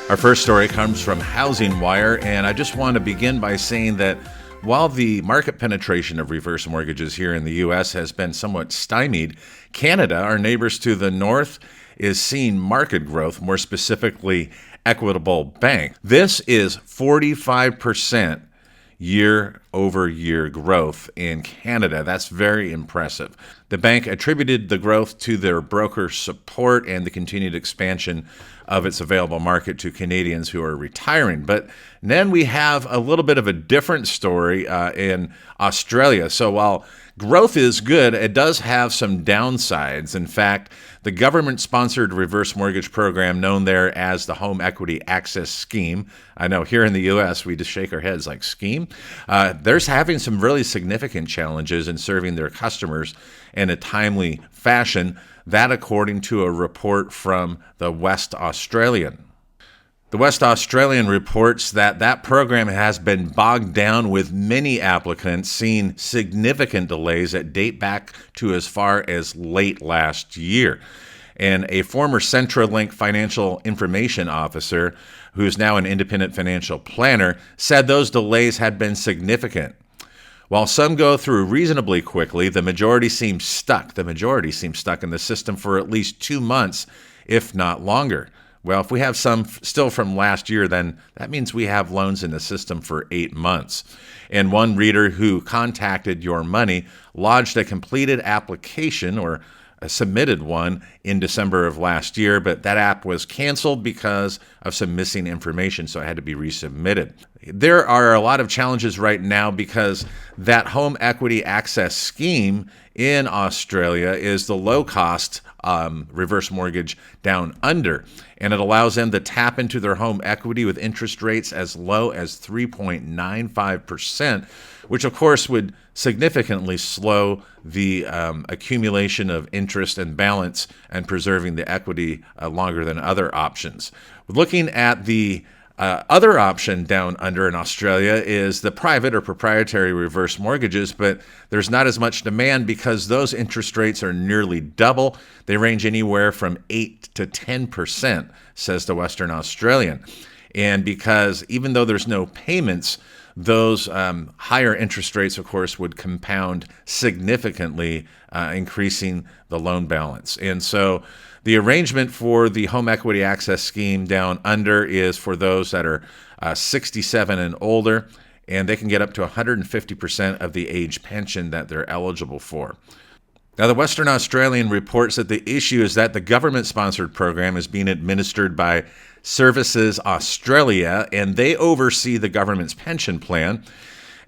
Our first story comes from Housing Wire, and I just want to begin by saying that while the market penetration of reverse mortgages here in the U.S. has been somewhat stymied, Canada, our neighbors to the north, is seeing market growth, more specifically Equitable Bank. This is 45% year-over-year growth in Canada. That's very impressive. The bank attributed the growth to their broker support and the continued expansion of its available market to Canadians who are retiring. But then we have a little bit of a different story in Australia. So while growth is good, it does have some downsides. In fact, the government-sponsored reverse mortgage program known there as the Home Equity Access Scheme, I know here in the U.S. we just shake our heads like scheme, they're having some really significant challenges in serving their customers in a timely fashion. That according to a report from the West Australian. The West Australian reports that that program has been bogged down with many applicants, seeing significant delays that date back to as far as late last year. And a former CentraLink financial information officer, who's now an independent financial planner, said those delays had been significant. While some go through reasonably quickly, the majority seems stuck. The majority seems stuck in the system for at least 2 months, if not longer. Well, if we have some still from last year, then that means we have loans in the system for 8 months. And one reader who contacted Your Money lodged a completed application or submitted one in December of last year, but that app was canceled because of some missing information, so it had to be resubmitted. There are a lot of challenges right now because that home equity access scheme in Australia is the low-cost reverse mortgage down under, and it allows them to tap into their home equity with interest rates as low as 3.95%, which of course would significantly slow the accumulation of interest and balance and preserving the equity longer than other options. Looking at the other option down under in Australia is the private or proprietary reverse mortgages, but there's not as much demand because those interest rates are nearly double. They range anywhere from 8 to 10%, says the Western Australian. And because even though there's no payments, those higher interest rates, of course, would compound significantly, increasing the loan balance. And so the arrangement for the Home Equity Access Scheme down under is for those that are 67 and older, and they can get up to 150% of the age pension that they're eligible for. Now, the Western Australian reports that the issue is that the government-sponsored program is being administered by Services Australia, and they oversee the government's pension plan.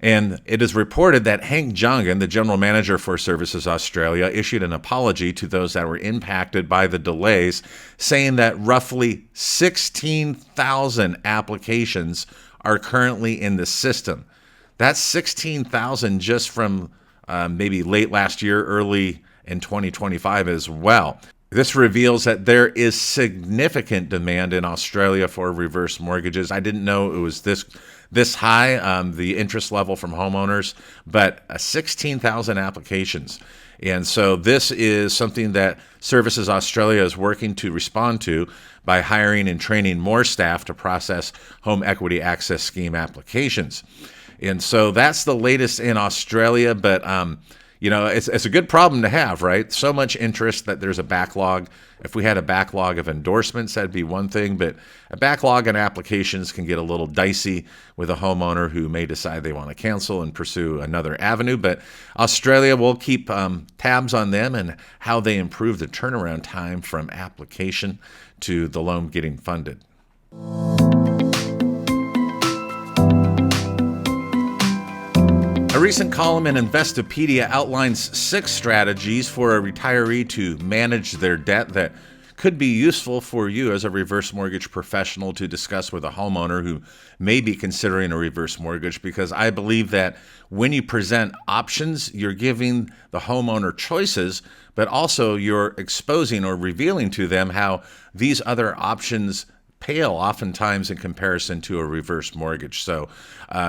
And it is reported that Hank Jongan, the general manager for Services Australia, issued an apology to those that were impacted by the delays, saying that roughly 16,000 applications are currently in the system. That's 16,000 just from maybe late last year, early in 2025 as well. This reveals that there is significant demand in Australia for reverse mortgages. I didn't know it was this high, the interest level from homeowners, but 16,000 applications. And so this is something that Services Australia is working to respond to by hiring and training more staff to process home equity access scheme applications. And so that's the latest in Australia, but it's a good problem to have, right? So much interest that there's a backlog. If we had a backlog of endorsements, that'd be one thing, but a backlog in applications can get a little dicey with a homeowner who may decide they want to cancel and pursue another avenue. But Australia will keep tabs on them and how they improve the turnaround time from application to the loan getting funded. A recent column in Investopedia outlines 6 strategies for a retiree to manage their debt that could be useful for you as a reverse mortgage professional to discuss with a homeowner who may be considering a reverse mortgage, because I believe that when you present options, you're giving the homeowner choices, but also you're exposing or revealing to them how these other options pale oftentimes in comparison to a reverse mortgage. So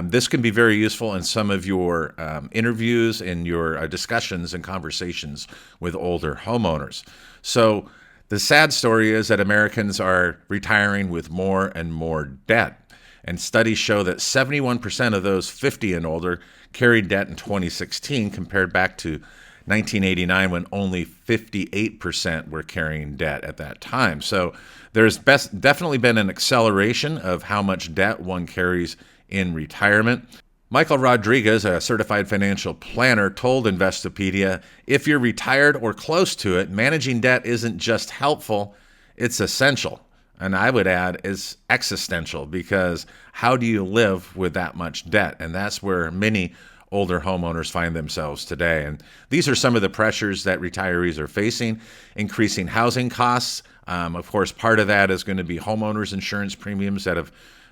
this can be very useful in some of your interviews and your discussions and conversations with older homeowners. So The sad story is that Americans are retiring with more and more debt. And studies show that 71% of those 50 and older carried debt in 2016 compared back to 1989 when only 58% were carrying debt at that time. So there's definitely been an acceleration of how much debt one carries in retirement. Michael Rodriguez, a certified financial planner, told Investopedia, if you're retired or close to it, managing debt isn't just helpful, it's essential. And I would add is existential, because how do you live with that much debt? And that's where many older homeowners find themselves today. And these are some of the pressures that retirees are facing: increasing housing costs. Of course, part of that is going to be homeowners insurance premiums that have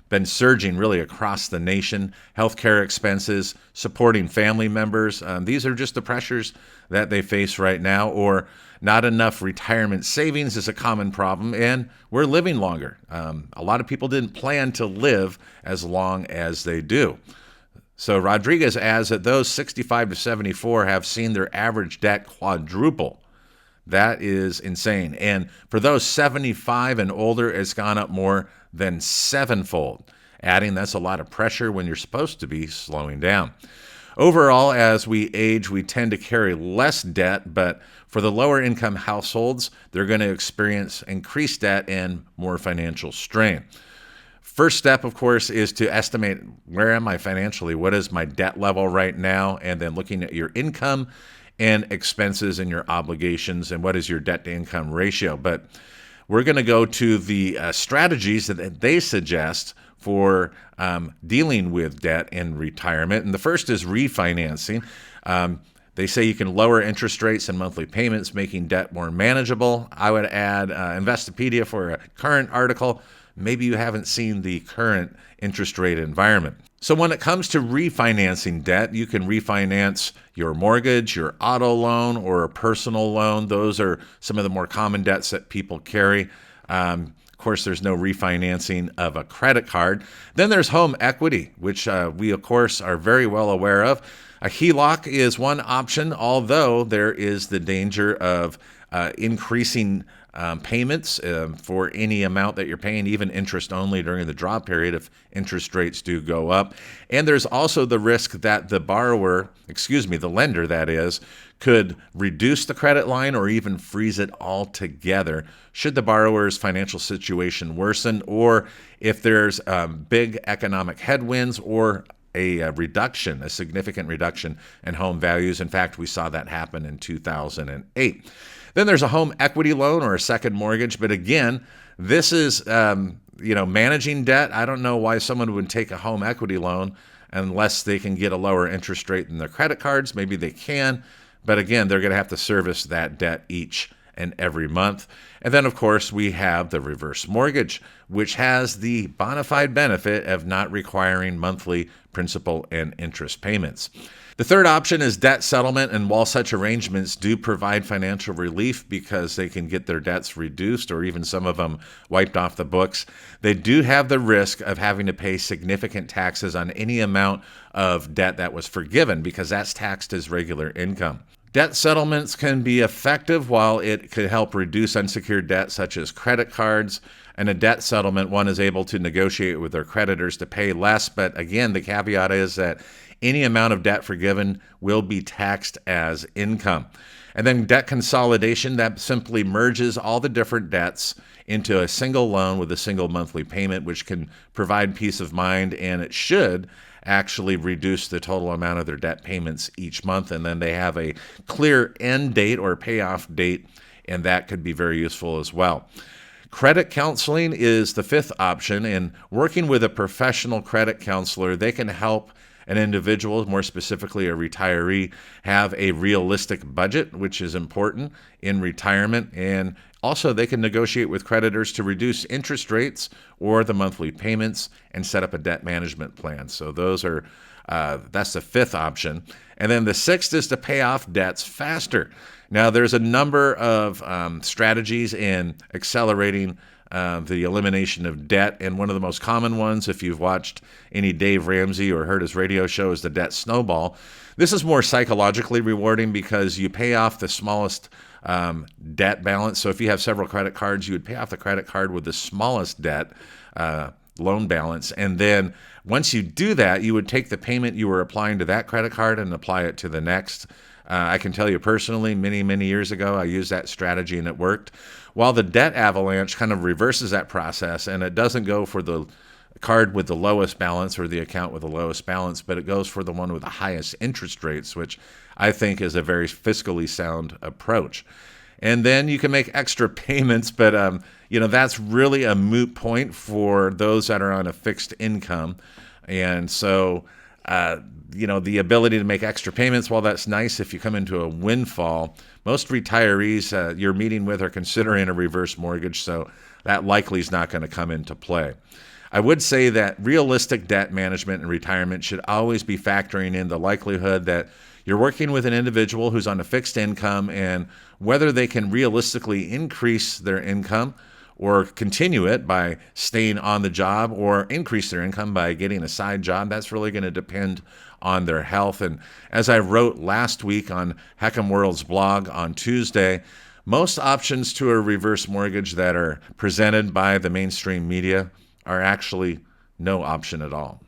been surging really across the nation, healthcare expenses, supporting family members. These are just the pressures that they face right now. Or not enough retirement savings is a common problem, and we're living longer. A lot of people didn't plan to live as long as they do. So Rodriguez adds that those 65 to 74 have seen their average debt quadruple. That is insane. And for those 75 and older, it's gone up more than sevenfold. Adding, that's a lot of pressure when you're supposed to be slowing down. Overall, as we age, we tend to carry less debt, but for the lower income households, they're going to experience increased debt and more financial strain. First step, of course, is to estimate, where am I financially? What is my debt level right now? And then looking at your income and expenses and your obligations, and what is your debt to income ratio. But we're going to go to the strategies that they suggest for dealing with debt in retirement. And the first is refinancing. They say you can lower interest rates and monthly payments, making debt more manageable. I would add Investopedia for a current article. Maybe you haven't seen the current interest rate environment. So when it comes to refinancing debt, you can refinance your mortgage, your auto loan, or a personal loan. Those are some of the more common debts that people carry. Of course, there's no refinancing of a credit card. Then there's home equity, which we, of course, are very well aware of. A HELOC is one option, although there is the danger of increasing payments for any amount that you're paying, even interest only during the draw period if interest rates do go up. And there's also the risk that the lender that is, could reduce the credit line or even freeze it altogether should the borrower's financial situation worsen, or if there's big economic headwinds or a significant reduction in home values. In fact, we saw that happen in 2008. Then there's a home equity loan or a second mortgage. But again, this is, managing debt. I don't know why someone would take a home equity loan unless they can get a lower interest rate than their credit cards. Maybe they can. But again, they're going to have to service that debt each and every month. And then, of course, we have the reverse mortgage, which has the bona fide benefit of not requiring monthly principal and interest payments. The third option is debt settlement, and while such arrangements do provide financial relief because they can get their debts reduced or even some of them wiped off the books, they do have the risk of having to pay significant taxes on any amount of debt that was forgiven, because that's taxed as regular income. Debt settlements can be effective while it could help reduce unsecured debt such as credit cards. And a debt settlement, one is able to negotiate with their creditors to pay less. But again, the caveat is that any amount of debt forgiven will be taxed as income. And then debt consolidation, that simply merges all the different debts into a single loan with a single monthly payment, which can provide peace of mind, and it should actually reduce the total amount of their debt payments each month. And then they have a clear end date or payoff date, and that could be very useful as well. Credit counseling is the fifth option, and working with a professional credit counselor, they can help an individual, more specifically a retiree, have a realistic budget, which is important in retirement. And also they can negotiate with creditors to reduce interest rates or the monthly payments and set up a debt management plan. So those are that's the fifth option. And then the sixth is to pay off debts faster. Now, there's a number of strategies in accelerating the elimination of debt. And one of the most common ones, if you've watched any Dave Ramsey or heard his radio show, is the debt snowball. This is more psychologically rewarding because you pay off the smallest debt balance. So if you have several credit cards, you would pay off the credit card with the smallest debt loan balance. And then once you do that, you would take the payment you were applying to that credit card and apply it to the next. I can tell you personally, many years ago, I used that strategy and it worked. While the debt avalanche kind of reverses that process, and it doesn't go for the card with the lowest balance or the account with the lowest balance, but it goes for the one with the highest interest rates, which I think is a very fiscally sound approach. And then you can make extra payments, but that's really a moot point for those that are on a fixed income. And so, the ability to make extra payments, while that's nice if you come into a windfall, most retirees you're meeting with are considering a reverse mortgage, so that likely is not going to come into play. I would say that realistic debt management in retirement should always be factoring in the likelihood that you're working with an individual who's on a fixed income and whether they can realistically increase their income or continue it by staying on the job or increase their income by getting a side job. That's really going to depend on their health. And as I wrote last week on HECMWorld's blog on Tuesday, most options to a reverse mortgage that are presented by the mainstream media are actually no option at all.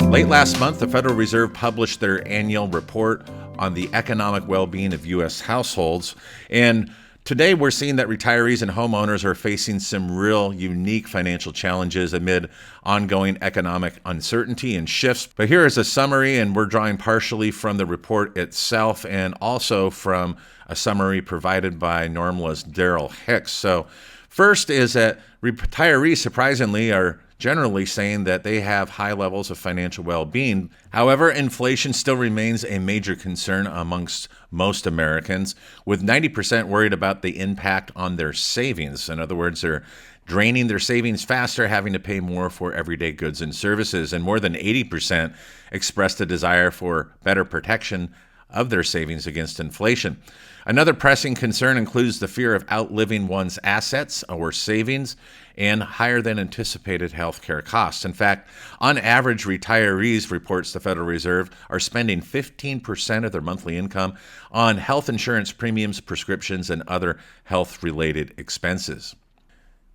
Late last month, the Federal Reserve published their annual report on the economic well-being of U.S. households. And today we're seeing that retirees and homeowners are facing some real unique financial challenges amid ongoing economic uncertainty and shifts. But here is a summary, and we're drawing partially from the report itself and also from a summary provided by Normla's Daryl Hicks. So first is that retirees, surprisingly, are generally saying that they have high levels of financial well-being. However, inflation still remains a major concern amongst most Americans, with 90% worried about the impact on their savings. In other words, they're draining their savings faster, having to pay more for everyday goods and services, and more than 80% expressed a desire for better protection of their savings against inflation. Another pressing concern includes the fear of outliving one's assets or savings and higher than anticipated healthcare costs. In fact, on average, retirees, reports the Federal Reserve, are spending 15% of their monthly income on health insurance premiums, prescriptions, and other health-related expenses.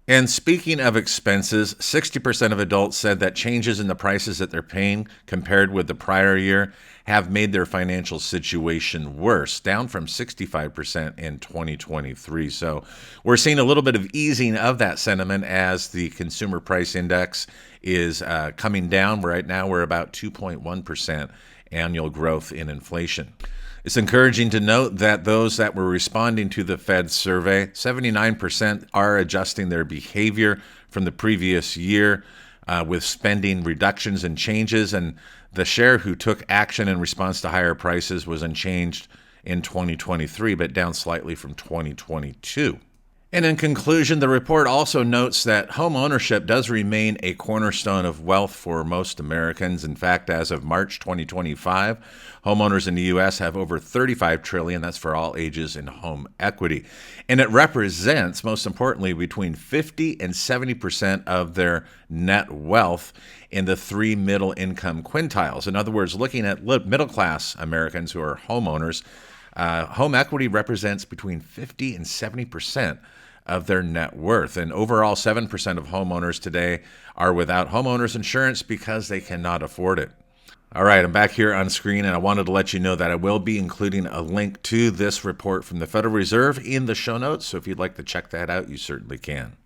And speaking of expenses, 60% of adults said that changes in the prices that they're paying compared with the prior year have made their financial situation worse, down from 65% in 2023. So we're seeing a little bit of easing of that sentiment as the consumer price index is coming down. Right now, we're about 2.1% annual growth in inflation. It's encouraging to note that those that were responding to the Fed survey, 79% are adjusting their behavior from the previous year with spending reductions and changes, and the share who took action in response to higher prices was unchanged in 2023, but down slightly from 2022. And in conclusion, the report also notes that home ownership does remain a cornerstone of wealth for most Americans. In fact, as of March 2025, homeowners in the U.S. have over $35 trillion, that's for all ages, in home equity. And it represents, most importantly, between 50 and 70% of their net wealth in the three middle income quintiles. In other words, looking at middle-class Americans who are homeowners, home equity represents between 50 and 70% of their net worth. And overall, 7% of homeowners today are without homeowners insurance because they cannot afford it. All right, I'm back here on screen, and I wanted to let you know that I will be including a link to this report from the Federal Reserve in the show notes. So if you'd like to check that out, you certainly can.